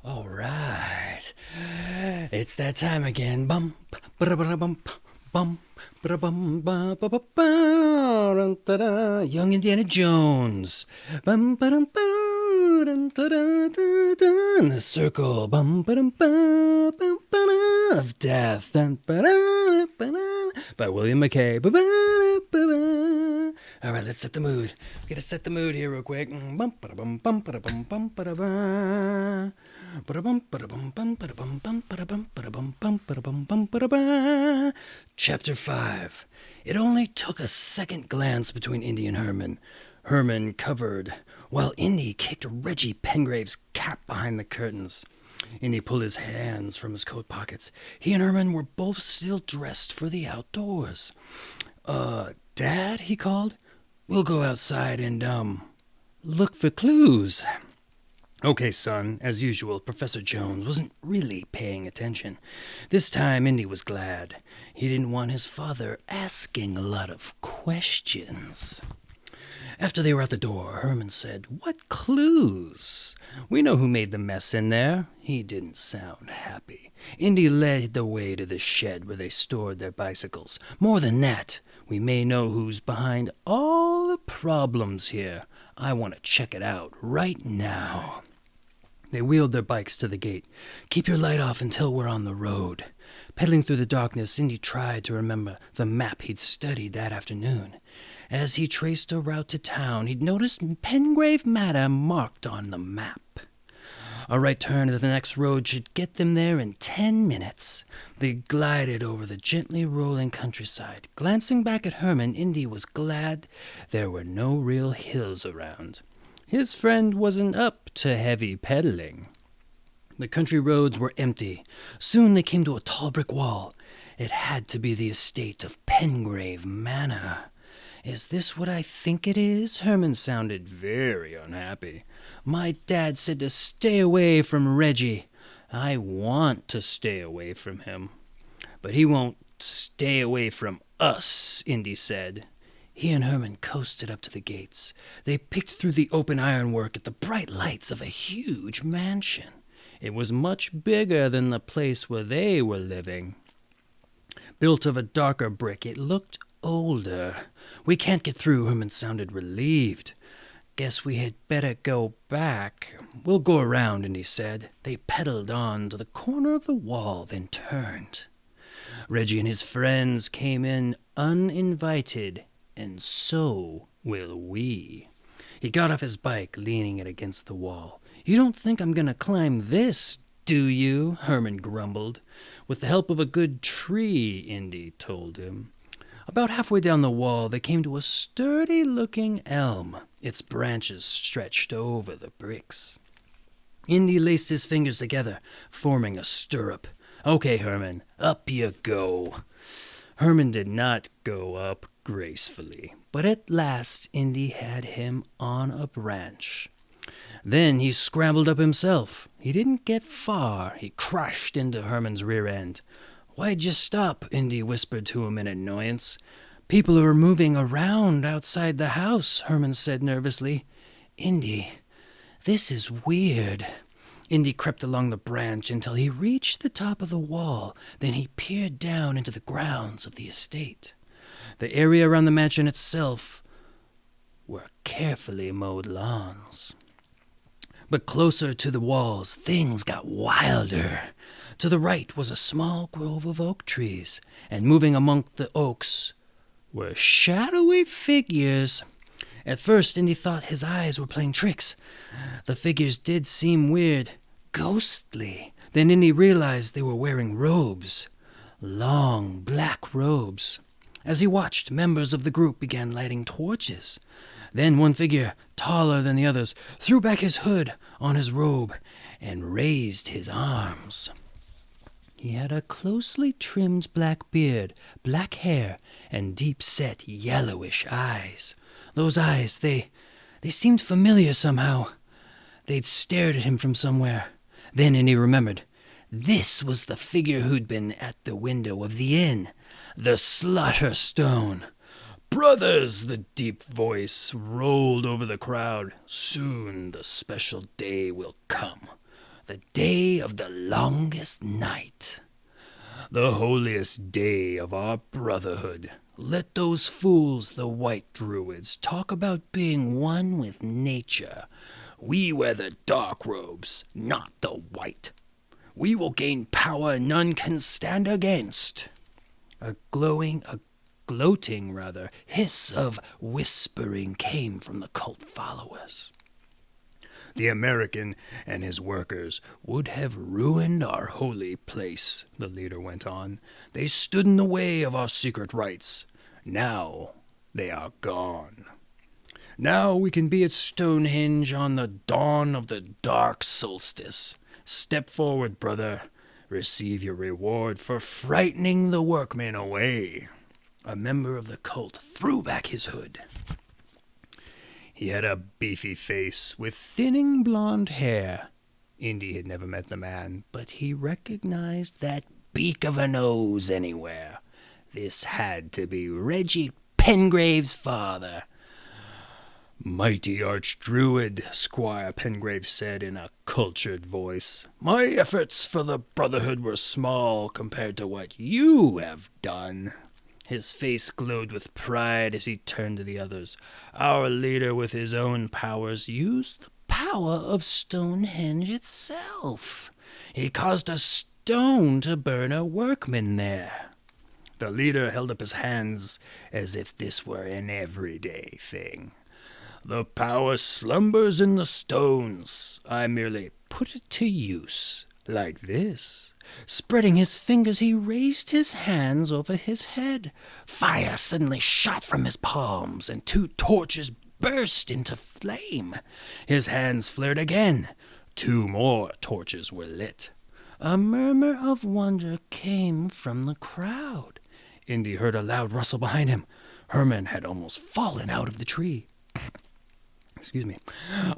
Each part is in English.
All right. It's that time again. Bum, ba-da-ba-da-bum, bum, ba-da-bum, ba-ba-ba-ba, dun-da-da. Young Indiana Jones. Bum, ba-dum, ba, dun-da-da-da-da. The circle. Bum, ba-dum, ba, bum, ba-da, of death. Dun, ba-da, ba-da, by William McCay. Ba-ba-da-ba-ba. All right, let's set the mood. We gotta set the mood here real quick. Bum, ba-da-bum, bum, ba-da-bum, bum, ba-da-ba. Chapter 5. It only took a second glance between Indy and Herman. Herman covered, while Indy kicked Reggie Pengrave's cap behind the curtains. Indy pulled his hands from his coat pockets. He and Herman were both still dressed for the outdoors. Dad, he called. We'll go outside and, look for clues. Okay, son, as usual, Professor Jones wasn't really paying attention. This time, Indy was glad. He didn't want his father asking a lot of questions. After they were at the door, Herman said, "What clues? We know who made the mess in there." He didn't sound happy. Indy led the way to the shed where they stored their bicycles. "More than that, we may know who's behind all the problems here. I want to check it out right now." They wheeled their bikes to the gate. "Keep your light off until we're on the road." Pedaling through the darkness, Indy tried to remember the map he'd studied that afternoon. As he traced a route to town, he'd noticed Pengrave Manor marked on the map. A right turn to the next road should get them there in 10 minutes. They glided over the gently rolling countryside. Glancing back at Herman, Indy was glad there were no real hills around. His friend wasn't up to heavy pedaling. The country roads were empty. Soon they came to a tall brick wall. It had to be the estate of Pengrave Manor. "Is this what I think it is?" Herman sounded very unhappy. "My dad said to stay away from Reggie. I want to stay away from him. But he won't stay away from us," Indy said. He and Herman coasted up to the gates. They peeked through the open ironwork at the bright lights of a huge mansion. It was much bigger than the place where they were living. Built of a darker brick, it looked older. "We can't get through," Herman sounded relieved. "Guess we had better go back." "We'll go around," Indy said. They pedaled on to the corner of the wall, then turned. Reggie and his friends came in uninvited, and so will we. He got off his bike, leaning it against the wall. "You don't think I'm going to climb this, do you?" Herman grumbled. "With the help of a good tree," Indy told him. About halfway down the wall, they came to a sturdy-looking elm. Its branches stretched over the bricks. Indy laced his fingers together, forming a stirrup. "Okay, Herman, up you go." Herman did not go up gracefully, but at last Indy had him on a branch. Then he scrambled up himself. He didn't get far. He crashed into Herman's rear end. "Why'd you stop?" Indy whispered to him in annoyance. "People are moving around outside the house," Herman said nervously. "Indy, this is weird." Indy crept along the branch until he reached the top of the wall. Then he peered down into the grounds of the estate. The area around the mansion itself were carefully mowed lawns. But closer to the walls, things got wilder. To the right was a small grove of oak trees, and moving among the oaks were shadowy figures. At first, Indy thought his eyes were playing tricks. The figures did seem weird, ghostly. Then Indy realized they were wearing robes, long black robes. As he watched, members of the group began lighting torches. Then one figure, taller than the others, threw back his hood on his robe and raised his arms. He had a closely trimmed black beard, black hair, and deep-set yellowish eyes. Those eyes, they seemed familiar somehow. They'd stared at him from somewhere. Then Indy remembered. This was the figure who'd been at the window of the inn, the Slaughter Stone. "Brothers," the deep voice rolled over the crowd, "soon the special day will come. the day of the longest night. The holiest day of our brotherhood. Let those fools, the white druids, talk about being one with nature. We wear the dark robes, not the white. We will gain power none can stand against. A gloating hiss of whispering came from the cult followers. The American and his workers would have ruined our holy place, the leader went on. They stood in the way of our secret rites. Now they are gone. Now we can be at Stonehenge on the dawn of the dark solstice. Step forward, brother. Receive your reward for frightening the workmen away. A member of the cult threw back his hood. He had a beefy face with thinning blonde hair. Indy had never met the man, but he recognized that beak of a nose anywhere. This had to be Reggie Pengrave's father. Mighty archdruid, Squire Pengrave said in a cultured voice. My efforts for the Brotherhood were small compared to what you have done. His face glowed with pride as he turned to the others. Our leader, with his own powers, used the power of Stonehenge itself. He caused a stone to burn a workman there. The leader held up his hands as if this were an everyday thing. The power slumbers in the stones. I merely put it to use, like this. Spreading his fingers, he raised his hands over his head. Fire suddenly shot from his palms, and 2 torches burst into flame. His hands flared again. 2 more torches were lit. A murmur of wonder came from the crowd. Indy heard a loud rustle behind him. Herman had almost fallen out of the tree. Excuse me.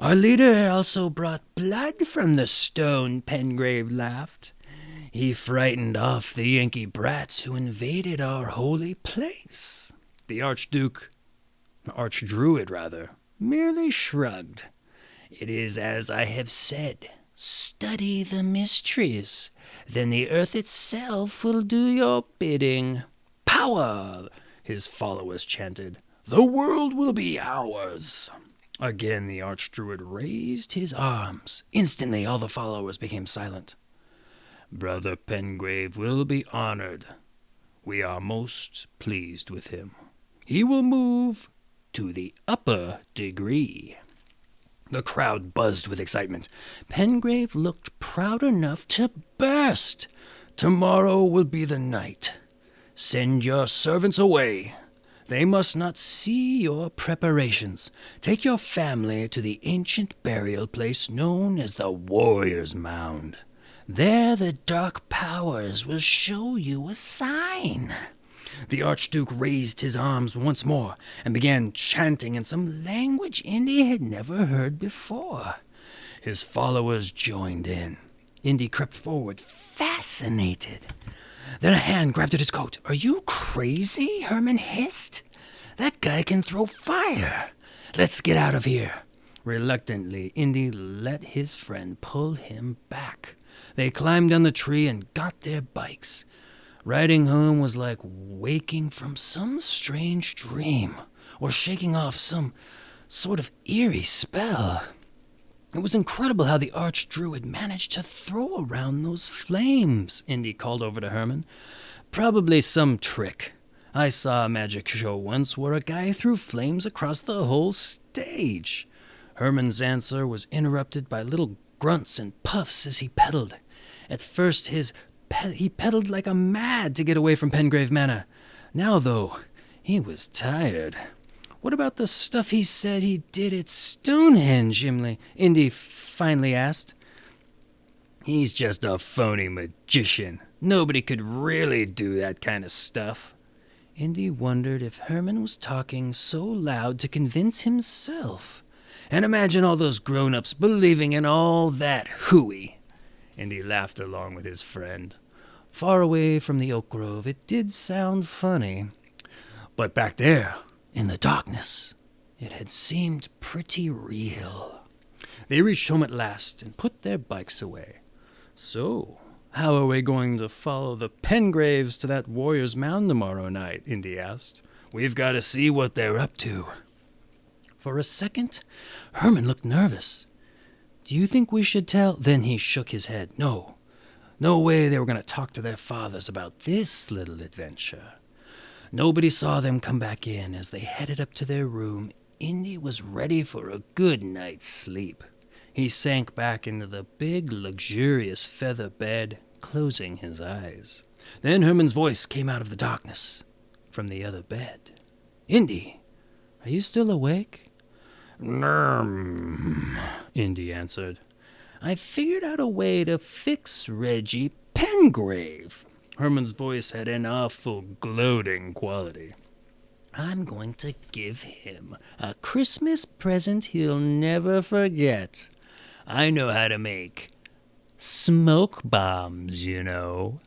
Our leader also brought blood from the stone, Pengrave laughed. He frightened off the Yankee brats who invaded our holy place. The archdruid, merely shrugged. It is as I have said. Study the mysteries. Then the earth itself will do your bidding. Power, his followers chanted. The world will be ours. Again the archdruid raised his arms. Instantly all the followers became silent. Brother Pengrave will be honored. We are most pleased with him. He will move to the upper degree. The crowd buzzed with excitement. Pengrave looked proud enough to burst. Tomorrow will be the night. Send your servants away. They must not see your preparations. Take your family to the ancient burial place known as the Warrior's Mound. There the dark powers will show you a sign. The Archduke raised his arms once more and began chanting in some language Indy had never heard before. His followers joined in. Indy crept forward, fascinated. Then a hand grabbed at his coat. Are you crazy? Herman hissed. That guy can throw fire. Let's get out of here. Reluctantly, Indy let his friend pull him back. They climbed down the tree and got their bikes. Riding home was like waking from some strange dream or shaking off some sort of eerie spell. It was incredible how the archdruid managed to throw around those flames, Indy called over to Herman. Probably some trick. I saw a magic show once where a guy threw flames across the whole stage. Herman's answer was interrupted by little grunts and puffs as he pedaled. At first, he pedaled like a mad to get away from Pengrave Manor. Now, though, he was tired. What about the stuff he said he did at Stonehenge, Indy finally asked. He's just a phony magician. Nobody could really do that kind of stuff. Indy wondered if Herman was talking so loud to convince himself. And imagine all those grown-ups believing in all that hooey. Indy laughed along with his friend. Far away from the oak grove, it did sound funny. But back there, in the darkness, it had seemed pretty real. They reached home at last and put their bikes away. So, how are we going to follow the Pengraves to that warrior's mound tomorrow night? Indy asked. We've got to see what they're up to. For a second, Herman looked nervous. Do you think we should tell? Then he shook his head. No way they were going to talk to their fathers about this little adventure. Nobody saw them come back in. As they headed up to their room, Indy was ready for a good night's sleep. He sank back into the big, luxurious feather bed, closing his eyes. Then Herman's voice came out of the darkness from the other bed. Indy, are you still awake? Indy answered. I figured out a way to fix Reggie Pengrave. Herman's voice had an awful gloating quality. I'm going to give him a Christmas present he'll never forget. I know how to make smoke bombs, you know.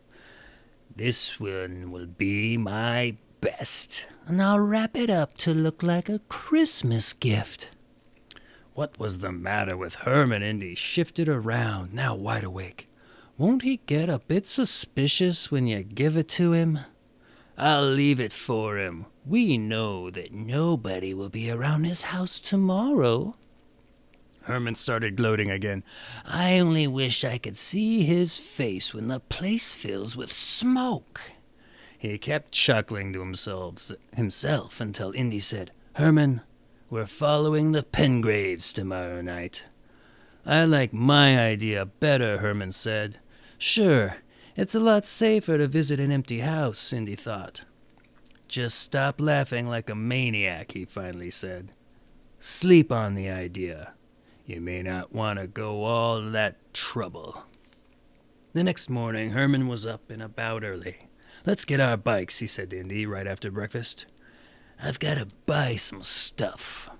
This one will be my best, and I'll wrap it up to look like a Christmas gift. What was the matter with Herman? Indy shifted around, now wide awake. Won't he get a bit suspicious when you give it to him? I'll leave it for him. We know that nobody will be around his house tomorrow. Herman started gloating again. I only wish I could see his face when the place fills with smoke. He kept chuckling to himself until Indy said, Herman, we're following the Pengraves tomorrow night. I like my idea better, Herman said. Sure, it's a lot safer to visit an empty house, Indy thought. Just stop laughing like a maniac, he finally said. Sleep on the idea. You may not want to go all that trouble. The next morning, Herman was up and about early. Let's get our bikes, he said to Indy right after breakfast. I've got to buy some stuff.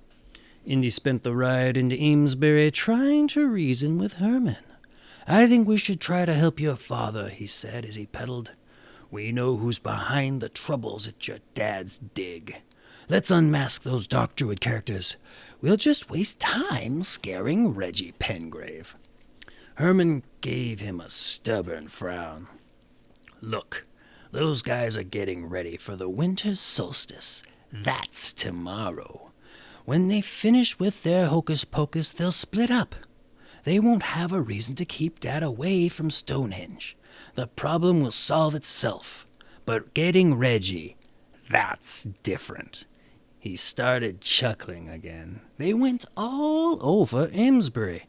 Indy spent the ride into Amesbury trying to reason with Herman. I think we should try to help your father, he said as he pedaled. We know who's behind the troubles at your dad's dig. Let's unmask those dark druid characters. We'll just waste time scaring Reggie Pengrave. Herman gave him a stubborn frown. Look, those guys are getting ready for the winter solstice. That's tomorrow. When they finish with their hocus-pocus, they'll split up. They won't have a reason to keep Dad away from Stonehenge. The problem will solve itself. But getting Reggie, that's different. He started chuckling again. They went all over Amesbury.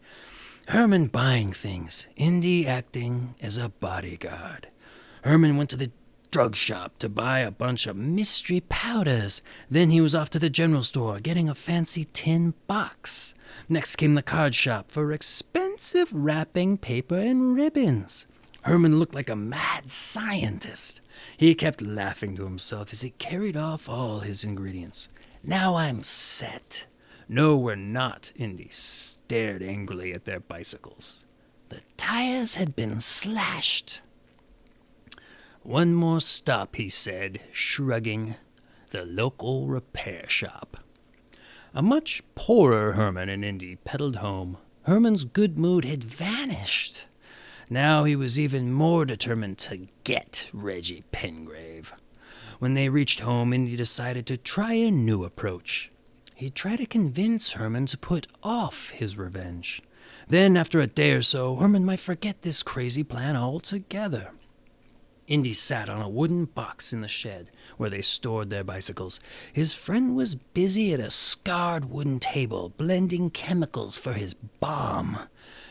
Herman buying things, Indy acting as a bodyguard. Herman went to the drug shop to buy a bunch of mystery powders. Then he was off to the general store getting a fancy tin box. Next came the card shop for expensive wrapping paper and ribbons. Herman looked like a mad scientist. He kept laughing to himself as he carried off all his ingredients. Now I'm set. No, we're not, Indy stared angrily at their bicycles. The tires had been slashed. One more stop, he said, shrugging. The local repair shop. A much poorer Herman and Indy pedaled home. Herman's good mood had vanished. Now he was even more determined to get Reggie Pengrave. When they reached home, Indy decided to try a new approach. He'd try to convince Herman to put off his revenge. Then, after a day or so, Herman might forget this crazy plan altogether. Indy sat on a wooden box in the shed where they stored their bicycles. His friend was busy at a scarred wooden table, blending chemicals for his bomb.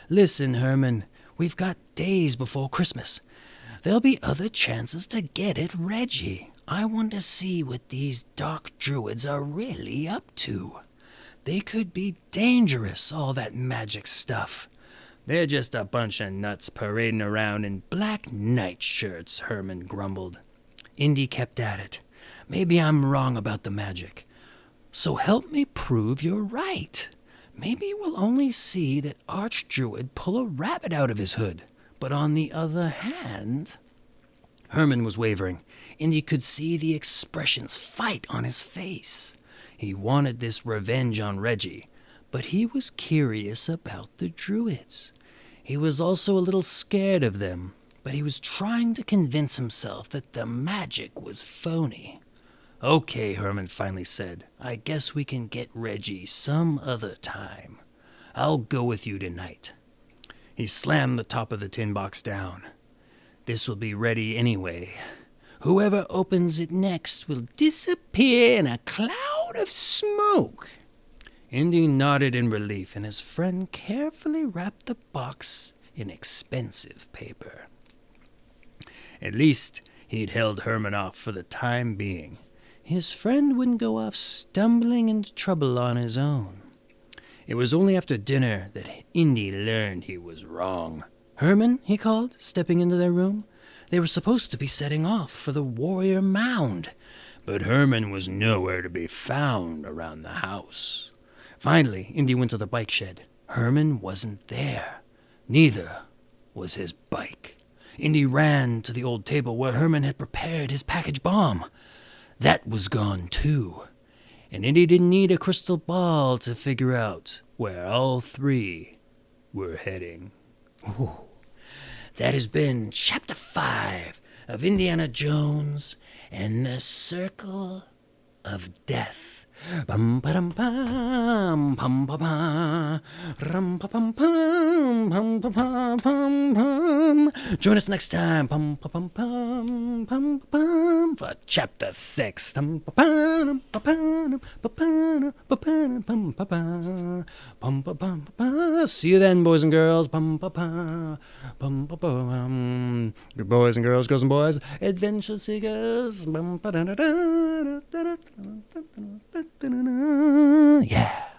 Listen, Herman, we've got days before Christmas. There'll be other chances to get at Reggie. I want to see what these dark druids are really up to. They could be dangerous, all that magic stuff. They're just a bunch of nuts parading around in black nightshirts, Herman grumbled. Indy kept at it. Maybe I'm wrong about the magic. So help me prove you're right. Maybe we'll only see that Archdruid pull a rabbit out of his hood. But on the other hand... Herman was wavering. Indy could see the expressions fight on his face. He wanted this revenge on Reggie, but he was curious about the druids. He was also a little scared of them, but he was trying to convince himself that the magic was phony. "Okay," Herman finally said. "I guess we can get Reggie some other time. I'll go with you tonight." He slammed the top of the tin box down. "This will be ready anyway. Whoever opens it next will disappear in a cloud of smoke." Indy nodded in relief, and his friend carefully wrapped the box in expensive paper. At least he'd held Herman off for the time being. His friend wouldn't go off stumbling into trouble on his own. It was only after dinner that Indy learned he was wrong. "Herman," he called, stepping into their room. They were supposed to be setting off for the Warrior Mound, but Herman was nowhere to be found around the house. Finally, Indy went to the bike shed. Herman wasn't there. Neither was his bike. Indy ran to the old table where Herman had prepared his package bomb. That was gone too. And Indy didn't need a crystal ball to figure out where all three were heading. Ooh. That has been Chapter 5 of Indiana Jones and the Circle of Death. Bum ba dum bum pum pa pa rum pa pum pum pum pa pa pum pum. Join us next time pum pa pum pum pum pum for Chapter 6. Pum pa pum pa pum pa pum pa pum pum pa pum pa pum pa. See you then, boys and girls. Pum pa pa pum pa pum. Boys and girls, boys, adventure seekers. Bum pa da da da da da da. Yeah.